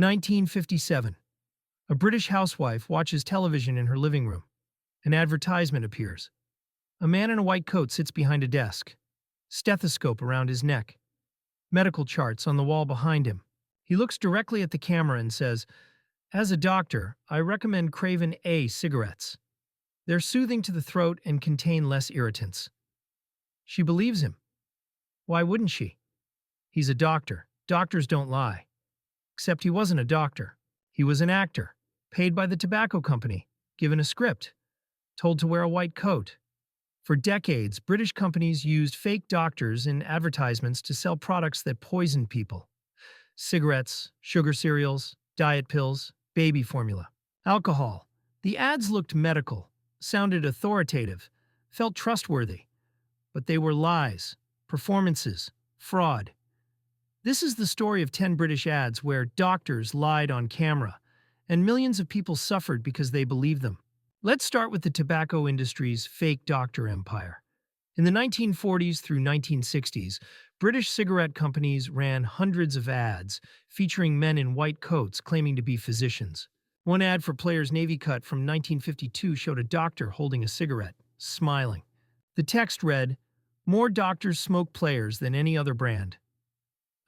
1957. A British housewife watches television in her living room. An advertisement appears. A man in a white coat sits behind a desk. Stethoscope around his neck. Medical charts on the wall behind him. He looks directly at the camera and says, "As a doctor, I recommend Craven A cigarettes. They're soothing to the throat and contain less irritants." She believes him. Why wouldn't she? He's a doctor. Doctors don't lie. Except he wasn't a doctor. He was an actor, paid by the tobacco company, given a script, told to wear a white coat. For decades, British companies used fake doctors in advertisements to sell products that poisoned people. Cigarettes, sugar cereals, diet pills, baby formula. Alcohol. The ads looked medical, sounded authoritative, felt trustworthy. But they were lies, performances, fraud. This is the story of 10 British ads where doctors lied on camera, and millions of people suffered because they believed them. Let's start with the tobacco industry's fake doctor empire. In the 1940s through 1960s, British cigarette companies ran hundreds of ads featuring men in white coats claiming to be physicians. One ad for Players Navy Cut from 1952 showed a doctor holding a cigarette, smiling. The text read, "More doctors smoke Players than any other brand."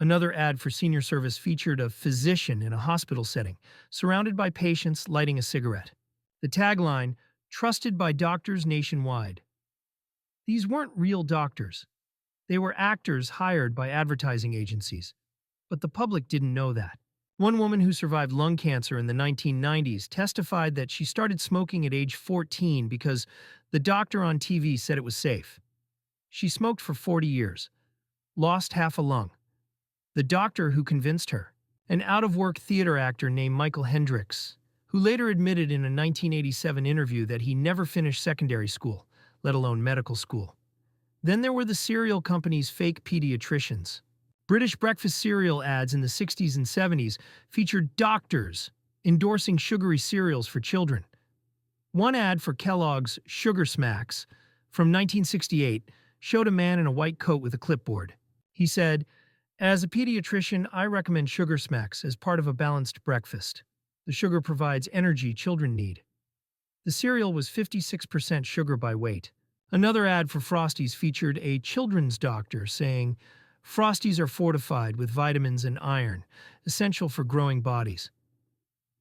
Another ad for senior service featured a physician in a hospital setting, surrounded by patients lighting a cigarette. The tagline, "Trusted by doctors nationwide." These weren't real doctors. They were actors hired by advertising agencies. But the public didn't know that. One woman who survived lung cancer in the 1990s testified that she started smoking at age 14 because the doctor on TV said it was safe. She smoked for 40 years, lost half a lung. The doctor who convinced her, an out-of-work theater actor named Michael Hendricks, who later admitted in a 1987 interview that he never finished secondary school, let alone medical school. Then there were the cereal company's fake paediatricians. British breakfast cereal ads in the 60s and 70s featured doctors endorsing sugary cereals for children. One ad for Kellogg's Sugar Smacks from 1968 showed a man in a white coat with a clipboard. He said, "As a pediatrician, I recommend Sugar Smacks as part of a balanced breakfast. The sugar provides energy children need." The cereal was 56% sugar by weight. Another ad for Frosties featured a children's doctor saying, "Frosties are fortified with vitamins and iron, essential for growing bodies."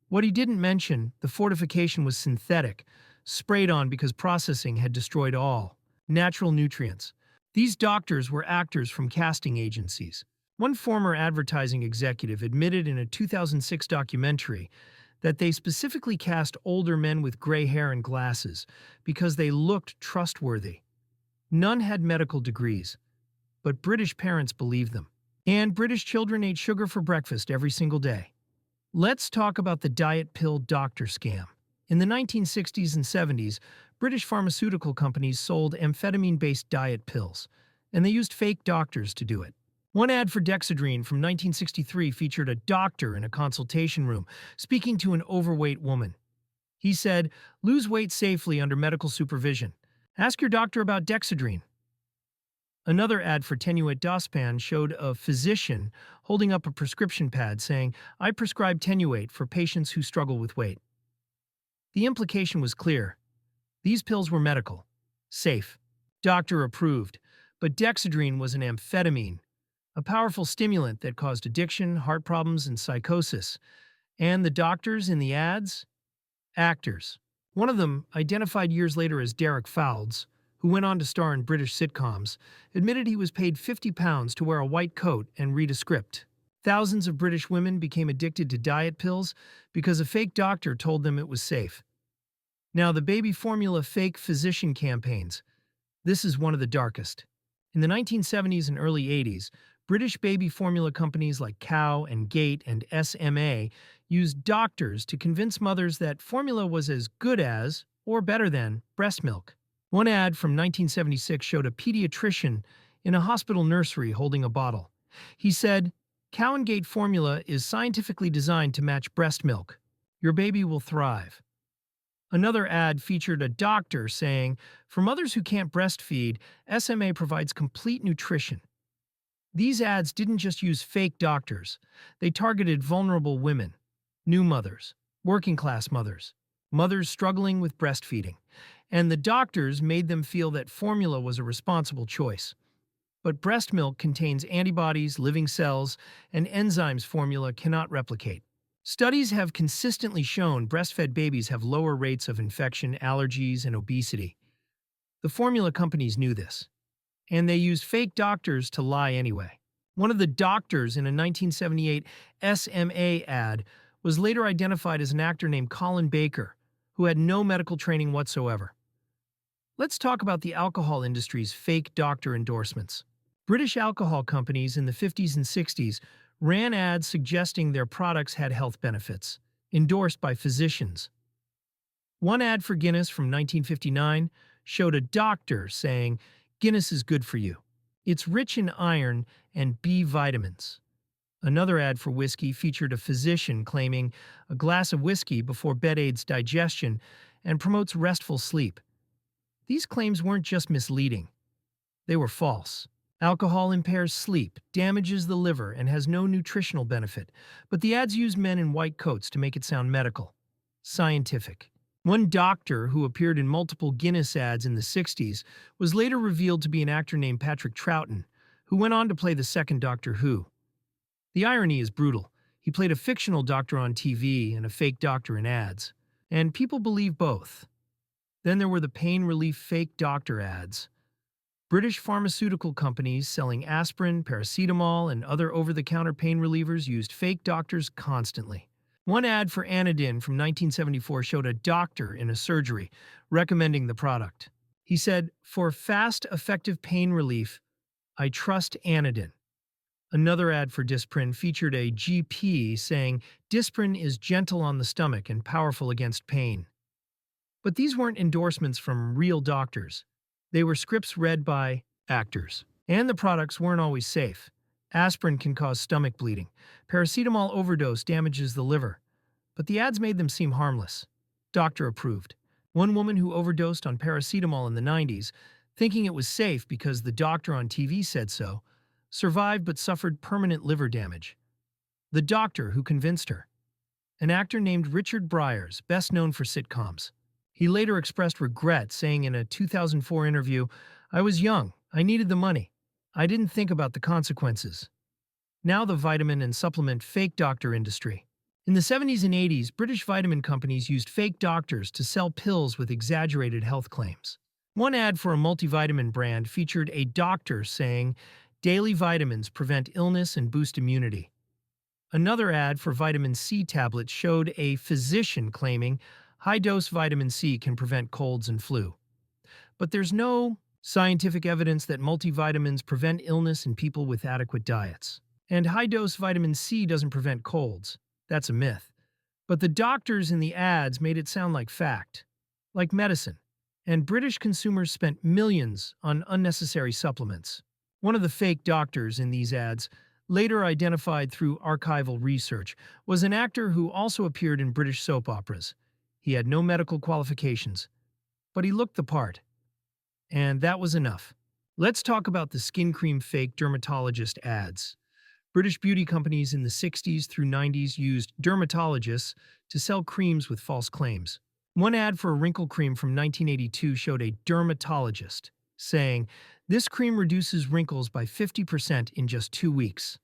What he didn't mention, the fortification was synthetic, sprayed on because processing had destroyed all natural nutrients. These doctors were actors from casting agencies. One former advertising executive admitted in a 2006 documentary that they specifically cast older men with gray hair and glasses because they looked trustworthy. None had medical degrees, but British parents believed them. And British children ate sugar for breakfast every single day. Let's talk about the diet pill doctor scam. In the 1960s and 70s, British pharmaceutical companies sold amphetamine-based diet pills, and they used fake doctors to do it. One ad for Dexedrine from 1963 featured a doctor in a consultation room speaking to an overweight woman. He said, "Lose weight safely under medical supervision. Ask your doctor about Dexedrine." Another ad for Tenuate Dospan showed a physician holding up a prescription pad saying, "I prescribe Tenuate for patients who struggle with weight." The implication was clear. These pills were medical, safe, doctor approved, but Dexedrine was an amphetamine, a powerful stimulant that caused addiction, heart problems, and psychosis. And the doctors in the ads? Actors. One of them, identified years later as Derek Fowles, who went on to star in British sitcoms, admitted he was paid £50 to wear a white coat and read a script. Thousands of British women became addicted to diet pills because a fake doctor told them it was safe. Now, the baby formula fake physician campaigns. This is one of the darkest. In the 1970s and early 80s, British baby formula companies like Cow and Gate and SMA used doctors to convince mothers that formula was as good as, or better than, breast milk. One ad from 1976 showed a pediatrician in a hospital nursery holding a bottle. He said, "Cow and Gate formula is scientifically designed to match breast milk. Your baby will thrive." Another ad featured a doctor saying, "For mothers who can't breastfeed, SMA provides complete nutrition." These ads didn't just use fake doctors. They targeted vulnerable women, New mothers, working-class mothers, mothers struggling with breastfeeding, and the doctors made them feel that formula was a responsible choice. But breast milk contains antibodies, living cells, and enzymes formula cannot replicate. Studies have consistently shown breastfed babies have lower rates of infection, allergies, and obesity. The formula companies knew this, and they used fake doctors to lie anyway. One of the doctors in a 1978 SMA ad was later identified as an actor named Colin Baker, who had no medical training whatsoever. Let's talk about the alcohol industry's fake doctor endorsements. British alcohol companies in the 50s and 60s ran ads suggesting their products had health benefits, endorsed by physicians. One ad for Guinness from 1959 showed a doctor saying, "Guinness is good for you. It's rich in iron and B vitamins." Another ad for whiskey featured a physician claiming a glass of whiskey before bed aids digestion and promotes restful sleep. These claims weren't just misleading, they were false. Alcohol impairs sleep, damages the liver, and has no nutritional benefit, but the ads use men in white coats to make it sound medical, scientific. One doctor who appeared in multiple Guinness ads in the 60s was later revealed to be an actor named Patrick Troughton, who went on to play the second Doctor Who. The irony is brutal. He played a fictional doctor on TV and a fake doctor in ads, and people believe both. Then there were the pain relief fake doctor ads. British pharmaceutical companies selling aspirin, paracetamol, and other over-the-counter pain relievers used fake doctors constantly. One ad for Anadin from 1974 showed a doctor in a surgery recommending the product. He said, "For fast, effective pain relief, I trust Anadin." Another ad for Disprin featured a GP saying, "Disprin is gentle on the stomach and powerful against pain." But these weren't endorsements from real doctors. They were scripts read by actors. And the products weren't always safe. Aspirin can cause stomach bleeding. Paracetamol overdose damages the liver. But the ads made them seem harmless. Doctor approved. One woman who overdosed on paracetamol in the 90s, thinking it was safe because the doctor on TV said so, survived but suffered permanent liver damage. The doctor who convinced her. An actor named Richard Briers, best known for sitcoms. He later expressed regret, saying in a 2004 interview, "I was young, I needed the money. I didn't think about the consequences." Now the vitamin and supplement fake doctor industry. In the 70s and 80s, British vitamin companies used fake doctors to sell pills with exaggerated health claims. One ad for a multivitamin brand featured a doctor saying, "Daily vitamins prevent illness and boost immunity." Another ad for vitamin C tablets showed a physician claiming high-dose vitamin C can prevent colds and flu. But there's no scientific evidence that multivitamins prevent illness in people with adequate diets. And high-dose vitamin C doesn't prevent colds. That's a myth. But the doctors in the ads made it sound like fact, like medicine. And British consumers spent millions on unnecessary supplements. One of the fake doctors in these ads, later identified through archival research, was an actor who also appeared in British soap operas. He had no medical qualifications, but he looked the part. And that was enough. Let's talk about the skin cream fake dermatologist ads. British beauty companies in the 60s through 90s used dermatologists to sell creams with false claims. One ad for a wrinkle cream from 1982 showed a dermatologist saying, "This cream reduces wrinkles by 50% in just 2 weeks."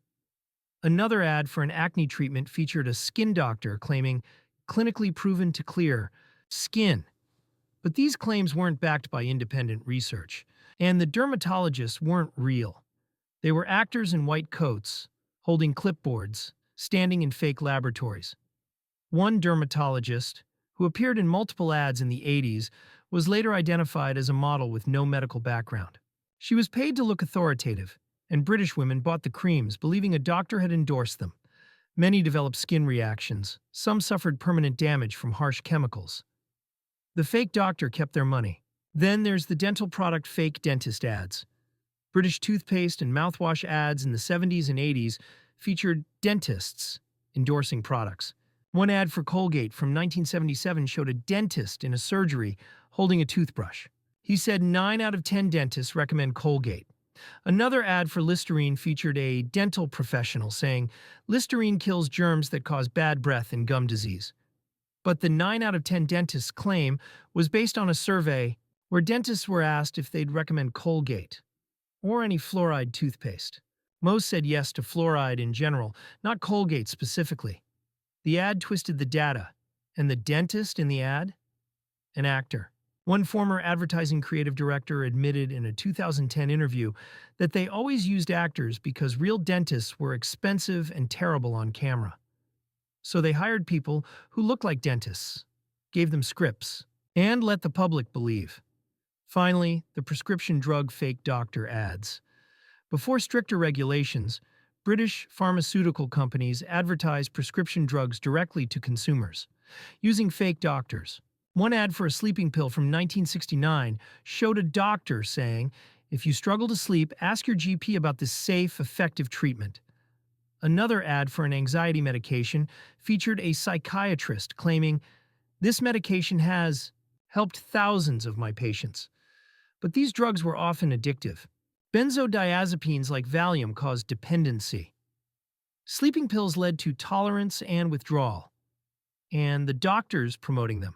Another ad for an acne treatment featured a skin doctor claiming, "Clinically proven to clear skin." But these claims weren't backed by independent research, and the dermatologists weren't real. They were actors in white coats, holding clipboards, standing in fake laboratories. One dermatologist, who appeared in multiple ads in the 80s, was later identified as a model with no medical background. She was paid to look authoritative, and British women bought the creams, believing a doctor had endorsed them. Many developed skin reactions. Some suffered permanent damage from harsh chemicals. The fake doctor kept their money. Then there's the dental product fake dentist ads. British toothpaste and mouthwash ads in the 70s and 80s featured dentists endorsing products. One ad for Colgate from 1977 showed a dentist in a surgery holding a toothbrush. He said 9 out of 10 dentists recommend Colgate. Another ad for Listerine featured a dental professional saying, Listerine kills germs that cause bad breath and gum disease. But the 9 out of 10 dentists claim was based on a survey where dentists were asked if they'd recommend Colgate or any fluoride toothpaste. Most said yes to fluoride in general, not Colgate specifically. The ad twisted the data, and the dentist in the ad? An actor. One former advertising creative director admitted in a 2010 interview that they always used actors because real dentists were expensive and terrible on camera. So they hired people who looked like dentists, gave them scripts, and let the public believe. Finally, the prescription drug fake doctor ads. Before stricter regulations, British pharmaceutical companies advertised prescription drugs directly to consumers, using fake doctors. One ad for a sleeping pill from 1969 showed a doctor saying, "If you struggle to sleep, ask your GP about this safe, effective treatment." Another ad for an anxiety medication featured a psychiatrist claiming, "This medication has helped thousands of my patients." But these drugs were often addictive. Benzodiazepines like Valium caused dependency. Sleeping pills led to tolerance and withdrawal, and the doctors promoting them.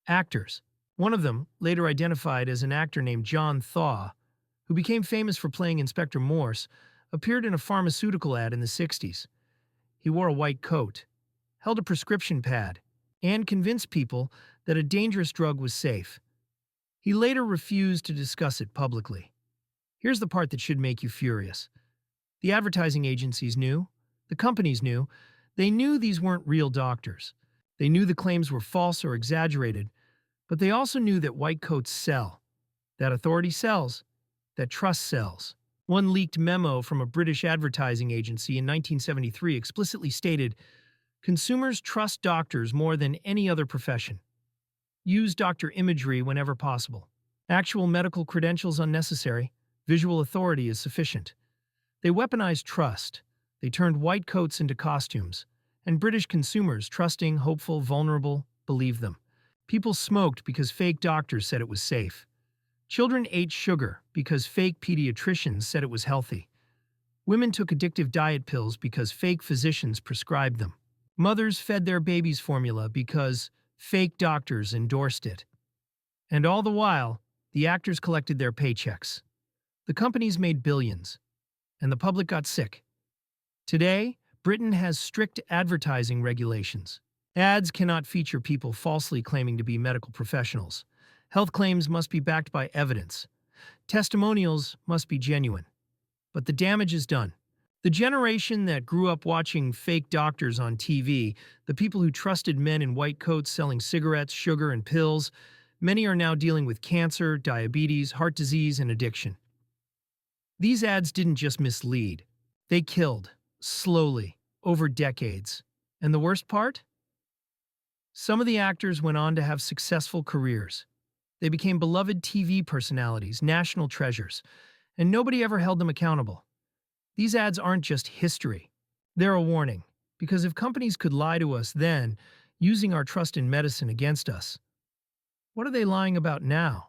Actors. One of them, later identified as an actor named John Thaw, who became famous for playing Inspector Morse, appeared in a pharmaceutical ad in the 60s. He wore a white coat, held a prescription pad, and convinced people that a dangerous drug was safe. He later refused to discuss it publicly. Here's the part that should make you furious. The advertising agencies knew, the companies knew, they knew these weren't real doctors. They knew the claims were false or exaggerated, but they also knew that white coats sell, that authority sells, that trust sells. One leaked memo from a British advertising agency in 1973 explicitly stated, "Consumers trust doctors more than any other profession. Use doctor imagery whenever possible. Actual medical credentials unnecessary. Visual authority is sufficient." They weaponized trust. They turned white coats into costumes. And British consumers, trusting, hopeful, vulnerable, believed them. People smoked because fake doctors said it was safe. Children ate sugar because fake paediatricians said it was healthy. Women took addictive diet pills because fake physicians prescribed them. Mothers fed their babies formula because fake doctors endorsed it. And all the while, the actors collected their paychecks. The companies made billions, and the public got sick. Today, Britain has strict advertising regulations. Ads cannot feature people falsely claiming to be medical professionals. Health claims must be backed by evidence. Testimonials must be genuine. But the damage is done. The generation that grew up watching fake doctors on TV, the people who trusted men in white coats selling cigarettes, sugar, and pills, many are now dealing with cancer, diabetes, heart disease, and addiction. These ads didn't just mislead. They killed, slowly, over decades. And the worst part? Some of the actors went on to have successful careers. They became beloved TV personalities, national treasures, and nobody ever held them accountable. These ads aren't just history. They're a warning, because if companies could lie to us then, using our trust in medicine against us, what are they lying about now?